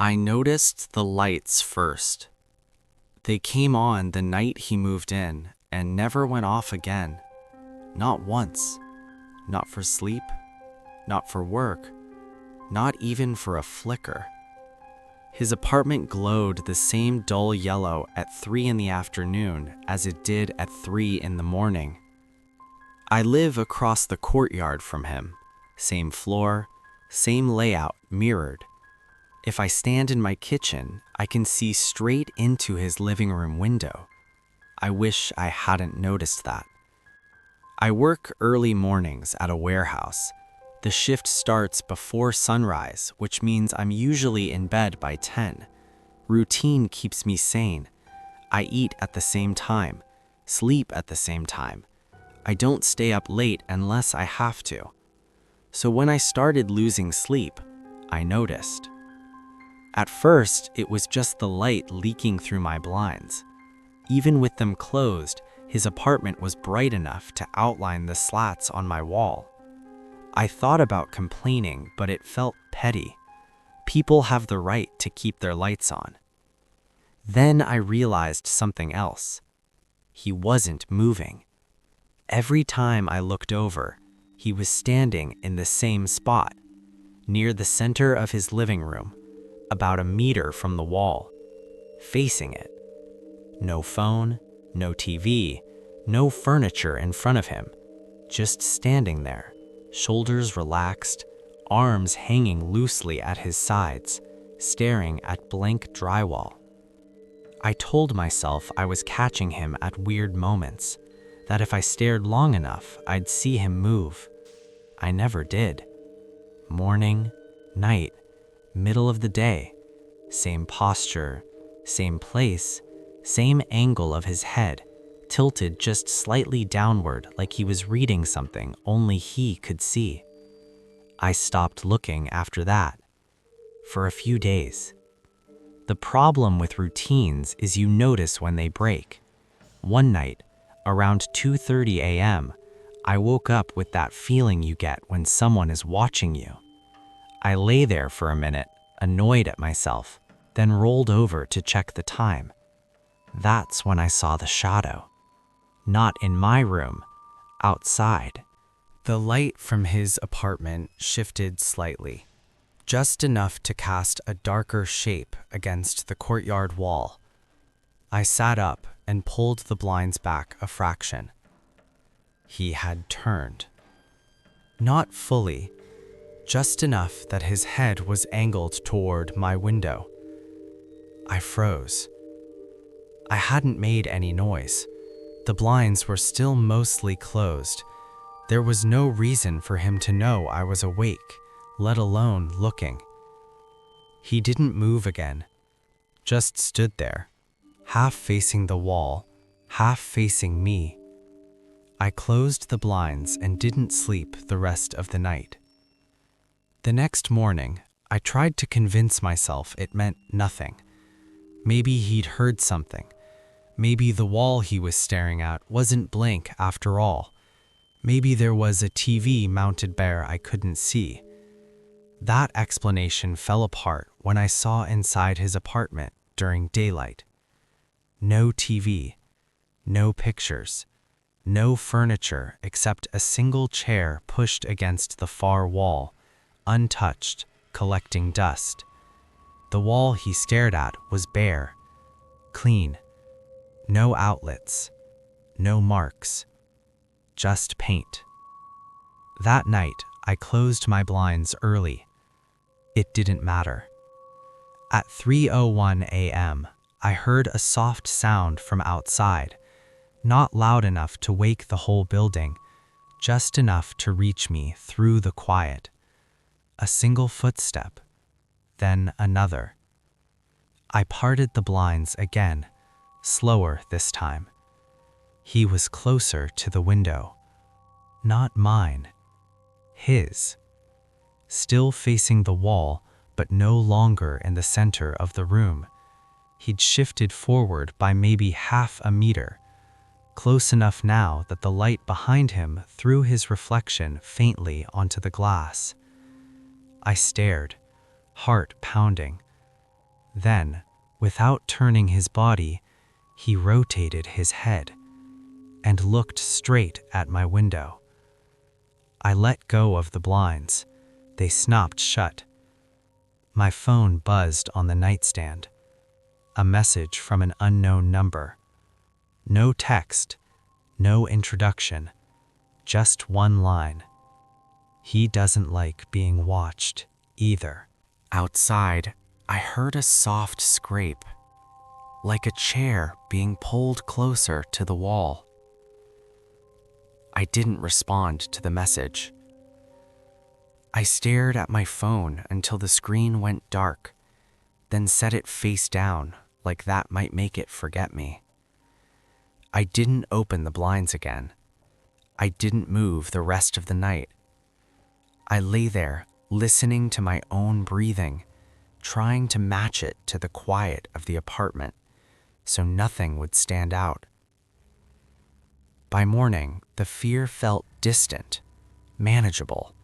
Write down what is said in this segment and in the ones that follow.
I noticed the lights first. They came on the night he moved in and never went off again. Not once. Not for sleep. Not for work. Not even for a flicker. His apartment glowed the same dull yellow at 3 in the afternoon as it did at 3 in the morning. I live across the courtyard from him. Same floor, same layout, mirrored. If I stand in my kitchen, I can see straight into his living room window. I wish I hadn't noticed that. I work early mornings at a warehouse. The shift starts before sunrise, which means I'm usually in bed by 10. Routine keeps me sane. I eat at the same time, sleep at the same time. I don't stay up late unless I have to. So when I started losing sleep, I noticed. At first, it was just the light leaking through my blinds. Even with them closed, his apartment was bright enough to outline the slats on my wall. I thought about complaining, but it felt petty. People have the right to keep their lights on. Then I realized something else. He wasn't moving. Every time I looked over, he was standing in the same spot, near the center of his living room, about a meter from the wall, facing it. No phone, no TV, no furniture in front of him, just standing there, shoulders relaxed, arms hanging loosely at his sides, staring at blank drywall. I told myself I was catching him at weird moments, that if I stared long enough, I'd see him move. I never did. Morning, night, middle of the day, same posture, same place, same angle of his head, tilted just slightly downward like he was reading something only he could see. I stopped looking after that. For a few days. The problem with routines is you notice when they break. One night, around 2:30 a.m., I woke up with that feeling you get when someone is watching you. I lay there for a minute, annoyed at myself, then rolled over to check the time. That's when I saw the shadow. Not in my room, outside. The light from his apartment shifted slightly, just enough to cast a darker shape against the courtyard wall. I sat up and pulled the blinds back a fraction. He had turned. Not fully, just enough that his head was angled toward my window. I froze. I hadn't made any noise. The blinds were still mostly closed. There was no reason for him to know I was awake, let alone looking. He didn't move again, just stood there, half facing the wall, half facing me. I closed the blinds and didn't sleep the rest of the night. The next morning, I tried to convince myself it meant nothing. Maybe he'd heard something. Maybe the wall he was staring at wasn't blank after all. Maybe there was a TV mounted there I couldn't see. That explanation fell apart when I saw inside his apartment during daylight. No TV, no pictures, no furniture except a single chair pushed against the far wall, untouched, collecting dust. The wall he stared at was bare, clean, no outlets, no marks, just paint. That night, I closed my blinds early. It didn't matter. At 3:01 a.m., I heard a soft sound from outside, not loud enough to wake the whole building, just enough to reach me through the quiet. A single footstep, then another. I parted the blinds again, slower this time. He was closer to the window. Not mine. His. Still facing the wall, but no longer in the center of the room. He'd shifted forward by maybe half a meter, close enough now that the light behind him threw his reflection faintly onto the glass. I stared, heart pounding. Then, without turning his body, he rotated his head and looked straight at my window. I let go of the blinds. They snapped shut. My phone buzzed on the nightstand. A message from an unknown number. No text, no introduction, just one line. He doesn't like being watched either. Outside, I heard a soft scrape, like a chair being pulled closer to the wall. I didn't respond to the message. I stared at my phone until the screen went dark, then set it face down like that might make it forget me. I didn't open the blinds again. I didn't move the rest of the night. I lay there, listening to my own breathing, trying to match it to the quiet of the apartment so nothing would stand out. By morning, the fear felt distant, manageable,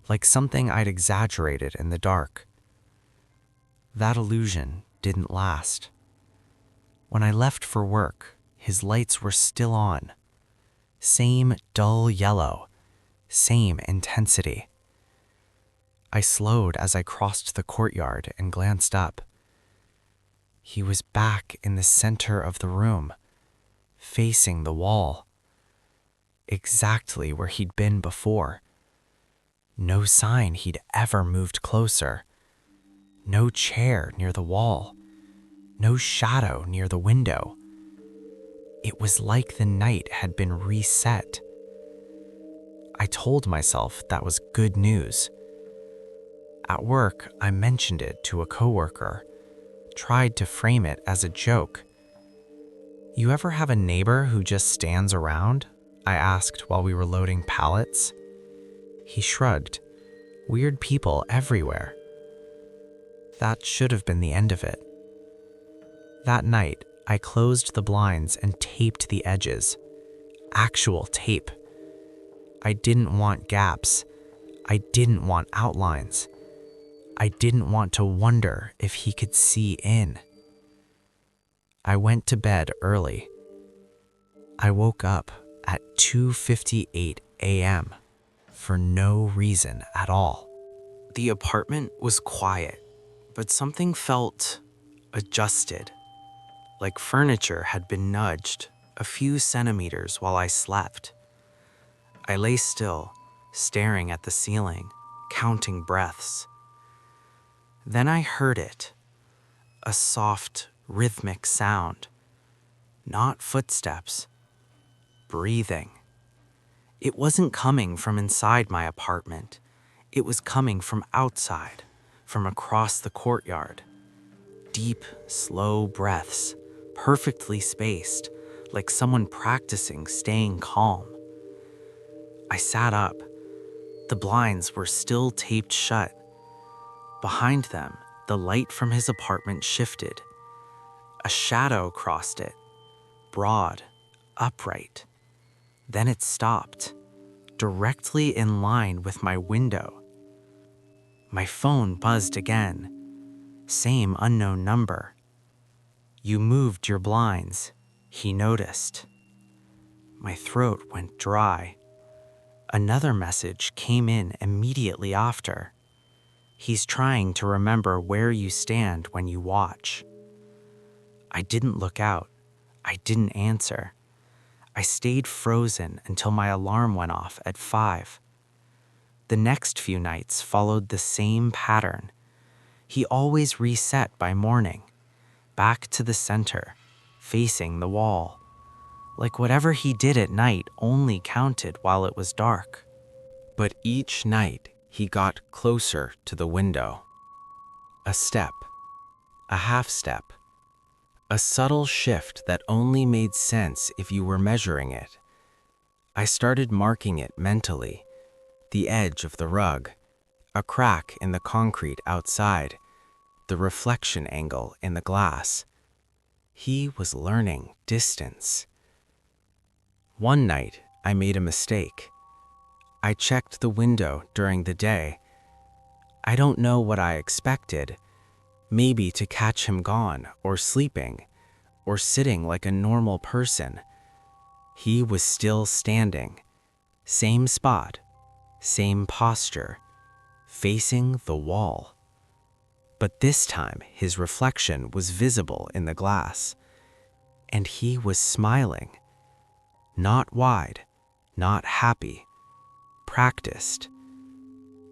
like something I'd exaggerated in the dark. That illusion didn't last. When I left for work, his lights were still on. Same dull yellow, same intensity. I slowed as I crossed the courtyard and glanced up. He was back in the center of the room, facing the wall. Exactly where he'd been before. No sign he'd ever moved closer. No chair near the wall. No shadow near the window. It was like the night had been reset. I told myself that was good news. At work, I mentioned it to a coworker, tried to frame it as a joke. "You ever have a neighbor who just stands around?" I asked while we were loading pallets. He shrugged. Weird people everywhere. That should have been the end of it. That night, I closed the blinds and taped the edges. Actual tape. I didn't want gaps. I didn't want outlines. I didn't want to wonder if he could see in. I went to bed early. I woke up at 2:58 a.m. for no reason at all. The apartment was quiet, but something felt adjusted, like furniture had been nudged a few centimeters while I slept. I lay still, staring at the ceiling, counting breaths. Then I heard it, a soft, rhythmic sound. Not footsteps, breathing. It wasn't coming from inside my apartment. It was coming from outside, from across the courtyard. Deep, slow breaths, perfectly spaced, like someone practicing staying calm. I sat up. The blinds were still taped shut. Behind them, the light from his apartment shifted. A shadow crossed it, broad, upright. Then it stopped, directly in line with my window. My phone buzzed again. Same unknown number. "You moved your blinds," he noticed. My throat went dry. Another message came in immediately after. "He's trying to remember where you stand when you watch." I didn't look out. I didn't answer. I stayed frozen until my alarm went off at 5. The next few nights followed the same pattern. He always reset by morning, back to the center, facing the wall. Like whatever he did at night only counted while it was dark. But each night he got closer to the window. A step, a half step, a subtle shift that only made sense if you were measuring it. I started marking it mentally. The edge of the rug, a crack in the concrete outside, the reflection angle in the glass. He was learning distance. One night, I made a mistake. I checked the window during the day. I don't know what I expected. maybe to catch him gone or sleeping or sitting like a normal person. He was still standing, same spot, same posture, facing the wall. But this time his reflection was visible in the glass, and he was smiling. Not wide, not happy, practiced.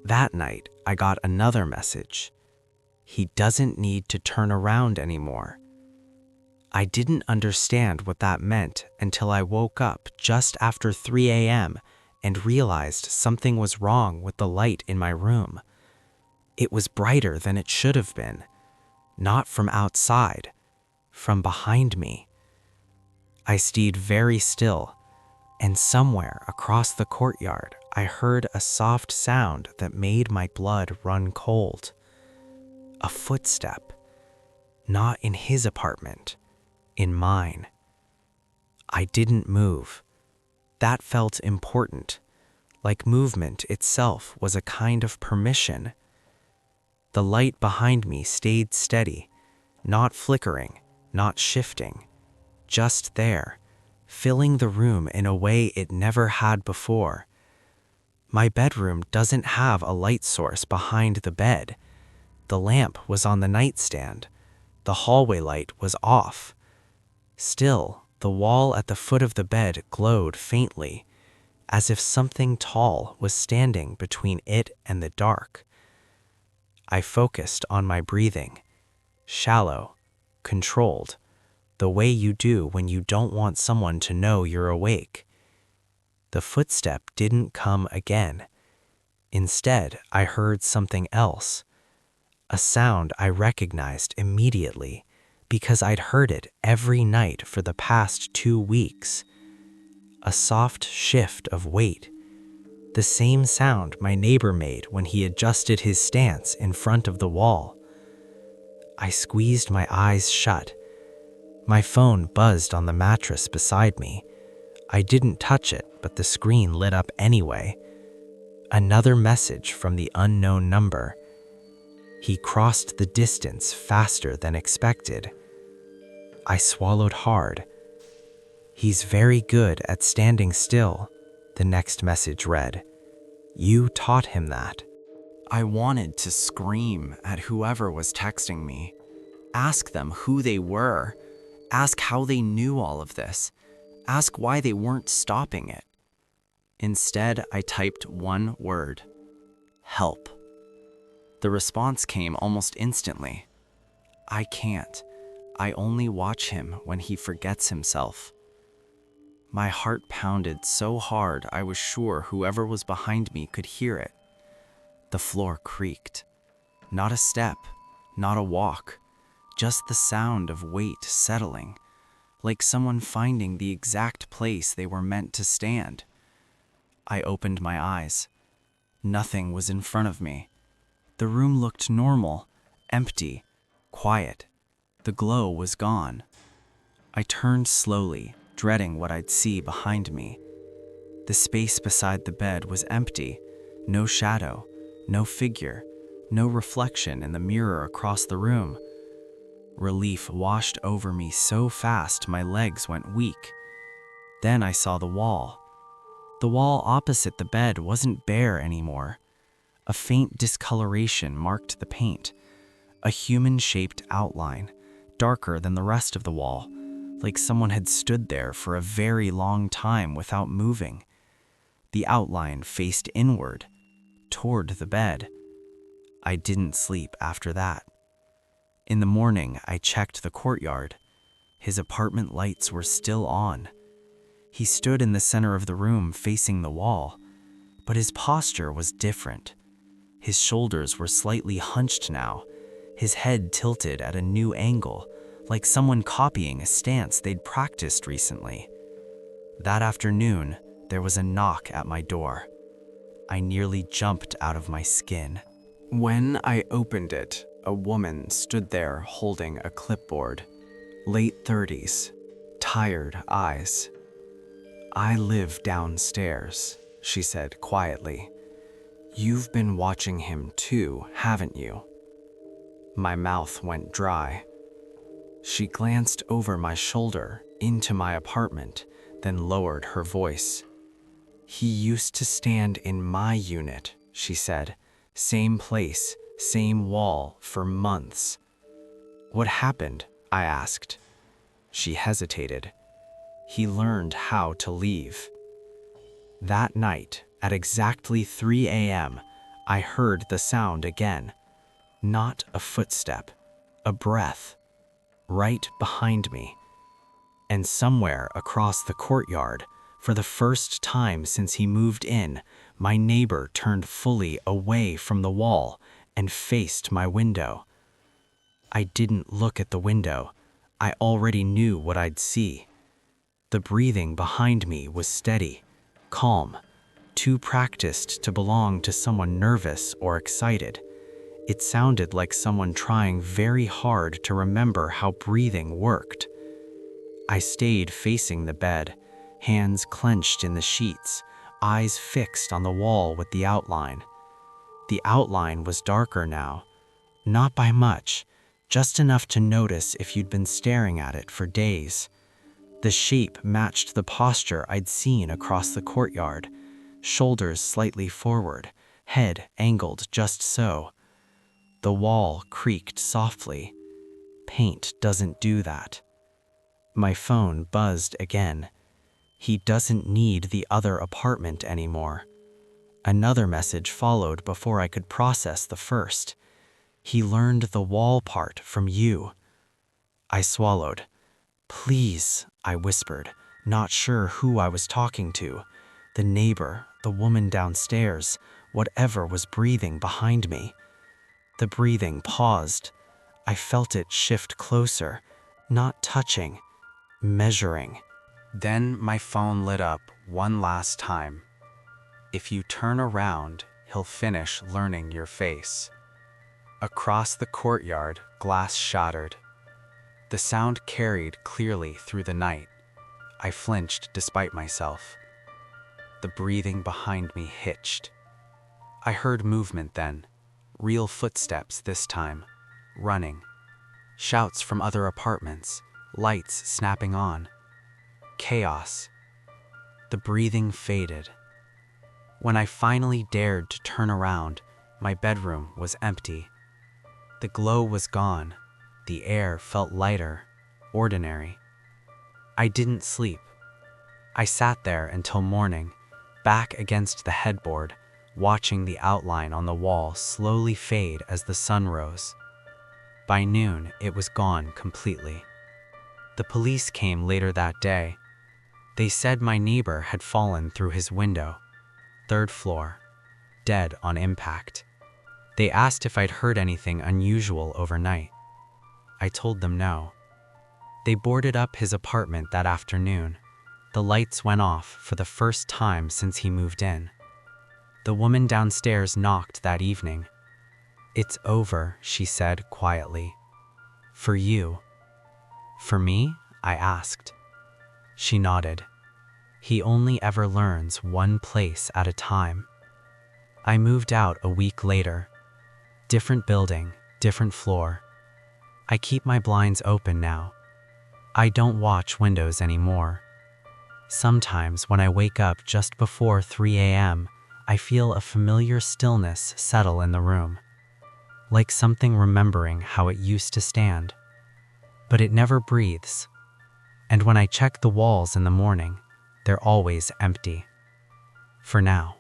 That night I got another message. He doesn't need to turn around anymore. I didn't understand what that meant until I woke up just after 3 a.m. and realized something was wrong with the light in my room. It was brighter than it should have been, not from outside, from behind me. I stayed very still, and somewhere across the courtyard I heard a soft sound that made my blood run cold. A footstep, not in his apartment, in mine. I didn't move. That felt important, like movement itself was a kind of permission. The light behind me stayed steady, not flickering, not shifting, just there, filling the room in a way it never had before. My bedroom doesn't have a light source behind the bed. The lamp was on the nightstand. The hallway light was off. Still, the wall at the foot of the bed glowed faintly, as if something tall was standing between it and the dark. I focused on my breathing, shallow, controlled, the way you do when you don't want someone to know you're awake. The footstep didn't come again. Instead, I heard something else, a sound I recognized immediately because I'd heard it every night for the past 2 weeks. A soft shift of weight, the same sound my neighbor made when he adjusted his stance in front of the wall. I squeezed my eyes shut. My phone buzzed on the mattress beside me. I didn't touch it, but the screen lit up anyway. Another message from the unknown number. He crossed the distance faster than expected. I swallowed hard. He's very good at standing still, the next message read. You taught him that. I wanted to scream at whoever was texting me. Ask them who they were. Ask how they knew all of this. Ask why they weren't stopping it. Instead, I typed one word. Help. The response came almost instantly. I can't. I only watch him when he forgets himself. My heart pounded so hard I was sure whoever was behind me could hear it. The floor creaked. Not a step, not a walk, just the sound of weight settling, like someone finding the exact place they were meant to stand. I opened my eyes. Nothing was in front of me. The room looked normal, empty, quiet. The glow was gone. I turned slowly, dreading what I'd see behind me. The space beside the bed was empty, no shadow, no figure, no reflection in the mirror across the room. Relief washed over me so fast my legs went weak. Then I saw the wall. The wall opposite the bed wasn't bare anymore. A faint discoloration marked the paint, a human-shaped outline, darker than the rest of the wall, like someone had stood there for a very long time without moving. The outline faced inward, toward the bed. I didn't sleep after that. In the morning, I checked the courtyard. His apartment lights were still on. He stood in the center of the room facing the wall, but his posture was different. His shoulders were slightly hunched now, his head tilted at a new angle, like someone copying a stance they'd practiced recently. That afternoon, there was a knock at my door. I nearly jumped out of my skin. When I opened it, a woman stood there holding a clipboard. Late 30s, tired eyes. I live downstairs, she said quietly. You've been watching him too, haven't you? My mouth went dry. She glanced over my shoulder into my apartment, then lowered her voice. "He used to stand in my unit," she said. "Same place, same wall for months." "What happened?" I asked. She hesitated. "He learned how to leave." That night, at exactly 3 a.m., I heard the sound again. Not a footstep, a breath, right behind me. And somewhere across the courtyard, for the first time since he moved in, my neighbor turned fully away from the wall and faced my window. I didn't look at the window. I already knew what I'd see. The breathing behind me was steady, calm, too practiced to belong to someone nervous or excited. It sounded like someone trying very hard to remember how breathing worked. I stayed facing the bed, hands clenched in the sheets, eyes fixed on the wall with the outline. The outline was darker now, not by much, just enough to notice if you'd been staring at it for days. The shape matched the posture I'd seen across the courtyard, shoulders slightly forward, head angled just so. The wall creaked softly. Paint doesn't do that. My phone buzzed again. He doesn't need the other apartment anymore. Another message followed before I could process the first. He learned the wall part from you. I swallowed. "Please," I whispered, not sure who I was talking to. The neighbor, the woman downstairs, whatever was breathing behind me. The breathing paused. I felt it shift closer, not touching, measuring. Then my phone lit up one last time. "If you turn around, he'll finish learning your face." Across the courtyard, glass shattered. The sound carried clearly through the night. I flinched despite myself. The breathing behind me hitched. I heard movement then, real footsteps this time, running. Shouts from other apartments, lights snapping on. Chaos. The breathing faded. When I finally dared to turn around, my bedroom was empty. The glow was gone. The air felt lighter, ordinary. I didn't sleep. I sat there until morning, back against the headboard, watching the outline on the wall slowly fade as the sun rose. By noon, it was gone completely. The police came later that day. They said my neighbor had fallen through his window, 3rd floor, dead on impact. They asked if I'd heard anything unusual overnight. I told them no. They boarded up his apartment that afternoon. The lights went off for the first time since he moved in. The woman downstairs knocked that evening. "It's over," she said quietly. "For you." "For me?" I asked. She nodded. "He only ever learns one place at a time." I moved out a week later. Different building, different floor. I keep my blinds open now. I don't watch windows anymore. Sometimes when I wake up just before 3 a.m., I feel a familiar stillness settle in the room, like something remembering how it used to stand. But it never breathes. And when I check the walls in the morning, they're always empty. For now.